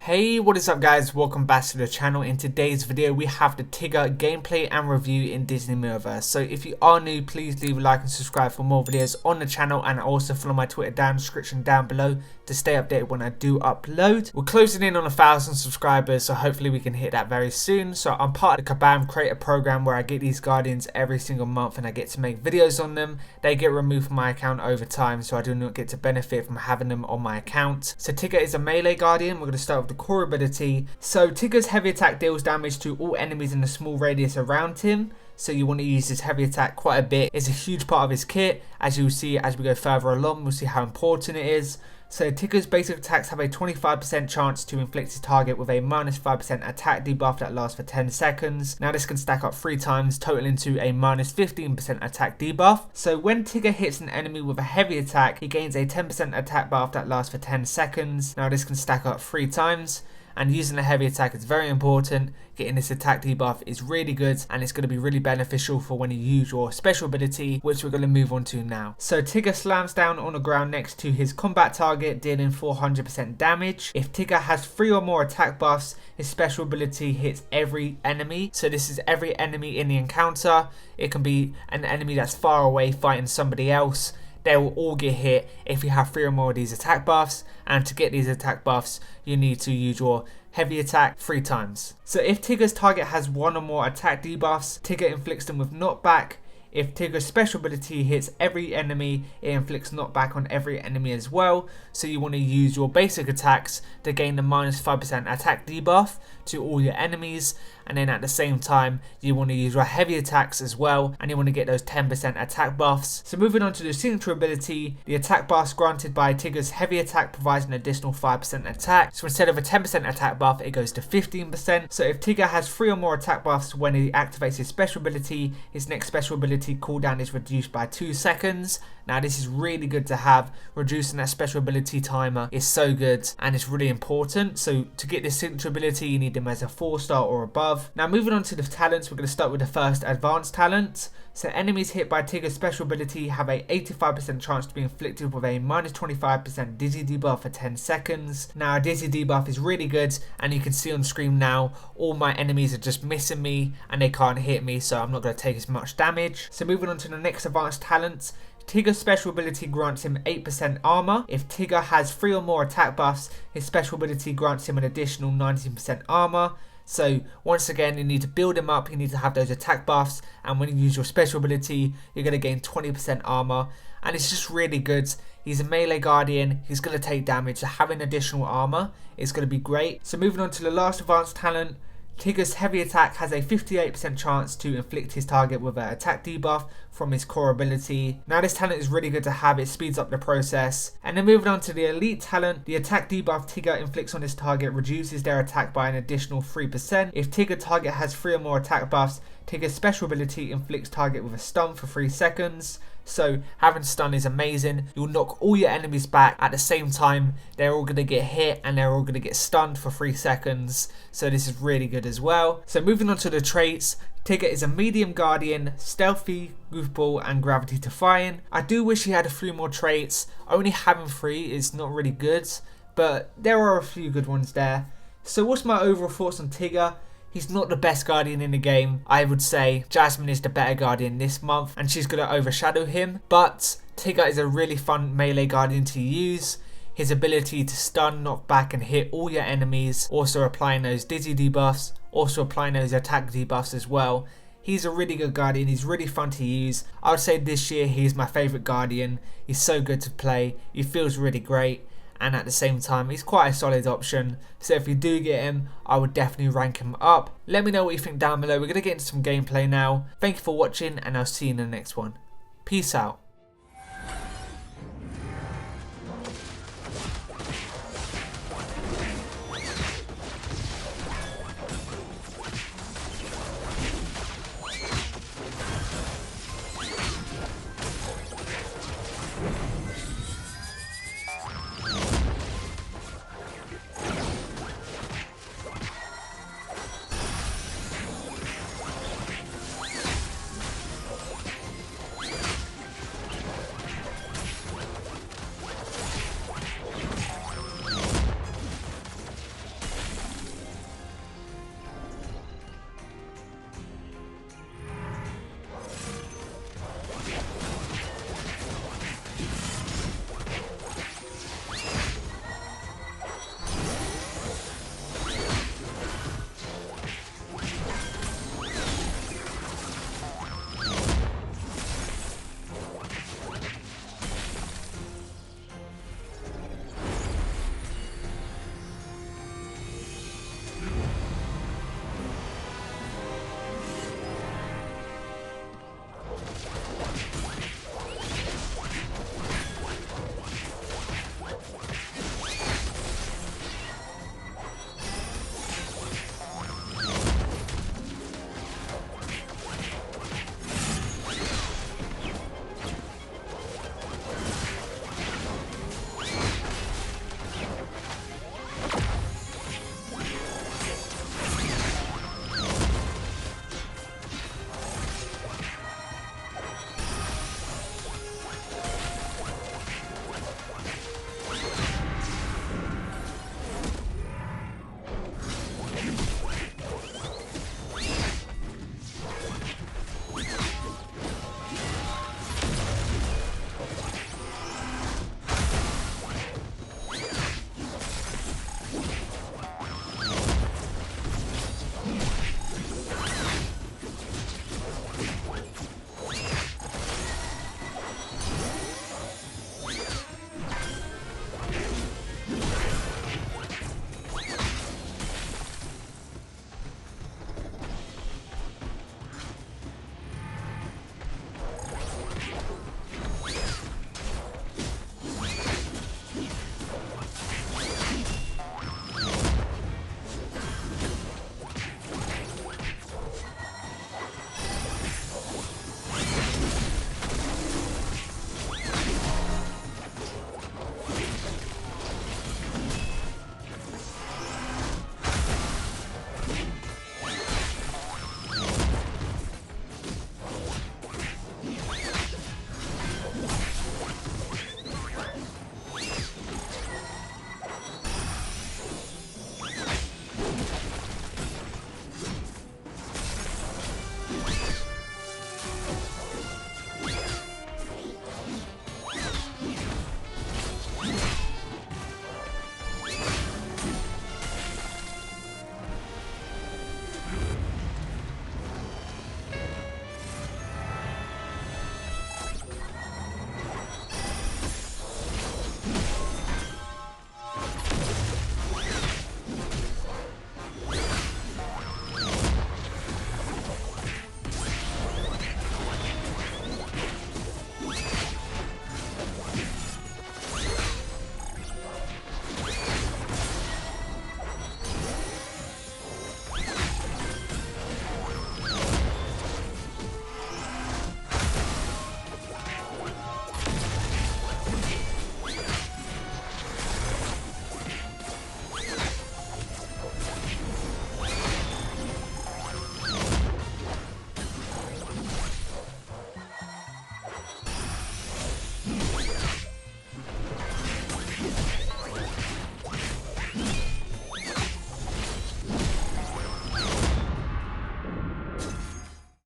Hey, what is up guys, welcome back to the channel. In today's video we have the Tigger gameplay and review in Disney Mirrorverse. So if you are new, please leave a like and subscribe for more videos on the channel, and also follow my Twitter down in the description down below to stay updated when I do upload. We're closing in on 1,000 subscribers, so hopefully we can hit that very soon. So I'm part of the Kabam creator program where I get these guardians every single month and I get to make videos on them. They get removed from my account over time, so I do not get to benefit from having them on my account. So Tigger is a melee guardian. We're going to start with the core ability. So Tigger's heavy attack deals damage to all enemies in a small radius around him. So you want to use his heavy attack quite a bit. It's a huge part of his kit. As you'll see as we go further along, we'll see how important it is. So Tigger's basic attacks have a 25% chance to inflict his target with a -5% attack debuff that lasts for 10 seconds. Now this can stack up 3 times, totaling to a -15% attack debuff. So when Tigger hits an enemy with a heavy attack, he gains a 10% attack buff that lasts for 10 seconds. Now this can stack up 3 times. And using a heavy attack is very important. Getting this attack debuff is really good, and it's going to be really beneficial for when you use your special ability, which we're going to move on to now. So Tigger slams down on the ground next to his combat target, dealing 400% damage. If Tigger has 3 or more attack buffs, his special ability hits every enemy. So this is every enemy in the encounter. It can be an enemy that's far away fighting somebody else. They will all get hit if you have 3 or more of these attack buffs, and to get these attack buffs you need to use your heavy attack 3 times. So if Tigger's target has 1 or more attack debuffs, Tigger inflicts them with knockback. If Tigger's special ability hits every enemy, it inflicts knockback on every enemy as well. So you want to use your basic attacks to gain the -5% attack debuff to all your enemies, and then at the same time you want to use your heavy attacks as well, and you want to get those 10% attack buffs. So moving on to the signature ability, the attack buffs granted by Tigger's heavy attack provides an additional 5% attack. So instead of a 10% attack buff, it goes to 15%. So if Tigger has 3 or more attack buffs when he activates his special ability, his next special ability cooldown is reduced by 2 seconds. Now this is really good to have. Reducing that special ability timer is so good, and it's really important. So to get this signature ability you need them as a 4-star or above. Now moving on to the talents, we're going to start with the first advanced talent. So enemies hit by Tigger's special ability have a 85% chance to be inflicted with a -25% dizzy debuff for 10 seconds. Now a dizzy debuff is really good, and you can see on screen now all my enemies are just missing me and they can't hit me, so I'm not going to take as much damage. So moving on to the next advanced talent, Tigger's special ability grants him 8% armor. If Tigger has 3 or more attack buffs, his special ability grants him an additional 19% armor. So once again, you need to build him up, you need to have those attack buffs, and when you use your special ability, you're going to gain 20% armor, and it's just really good. He's a melee guardian, he's going to take damage, so having additional armor is going to be great. So moving on to the last advanced talent, Tigger's heavy attack has a 58% chance to inflict his target with an attack debuff from his core ability. Now this talent is really good to have, it speeds up the process. And then moving on to the elite talent, the attack debuff Tigger inflicts on his target reduces their attack by an additional 3%. If Tigger's target has 3 or more attack buffs, Tigger's special ability inflicts target with a stun for 3 seconds. So having stun is amazing. You'll knock all your enemies back at the same time. They're all going to get hit and they're all going to get stunned for 3 seconds. So this is really good as well. So moving on to the traits, Tigger is a medium guardian, stealthy, goofball and gravity defying. I do wish he had a few more traits. Only having 3 is not really good, but there are a few good ones there. So what's my overall thoughts on Tigger? He's not the best guardian in the game. I would say Jasmine is the better guardian this month, and she's going to overshadow him. But Tigger is a really fun melee guardian to use. His ability to stun, knock back and hit all your enemies, also applying those dizzy debuffs, also applying those attack debuffs as well. He's a really good guardian, he's really fun to use. I would say this year he's my favourite guardian. He's so good to play, he feels really great, and at the same time he's quite a solid option. So if you do get him, I would definitely rank him up. Let me know what you think down below. We're going to get into some gameplay now. Thank you for watching, and I'll see you in the next one. Peace out.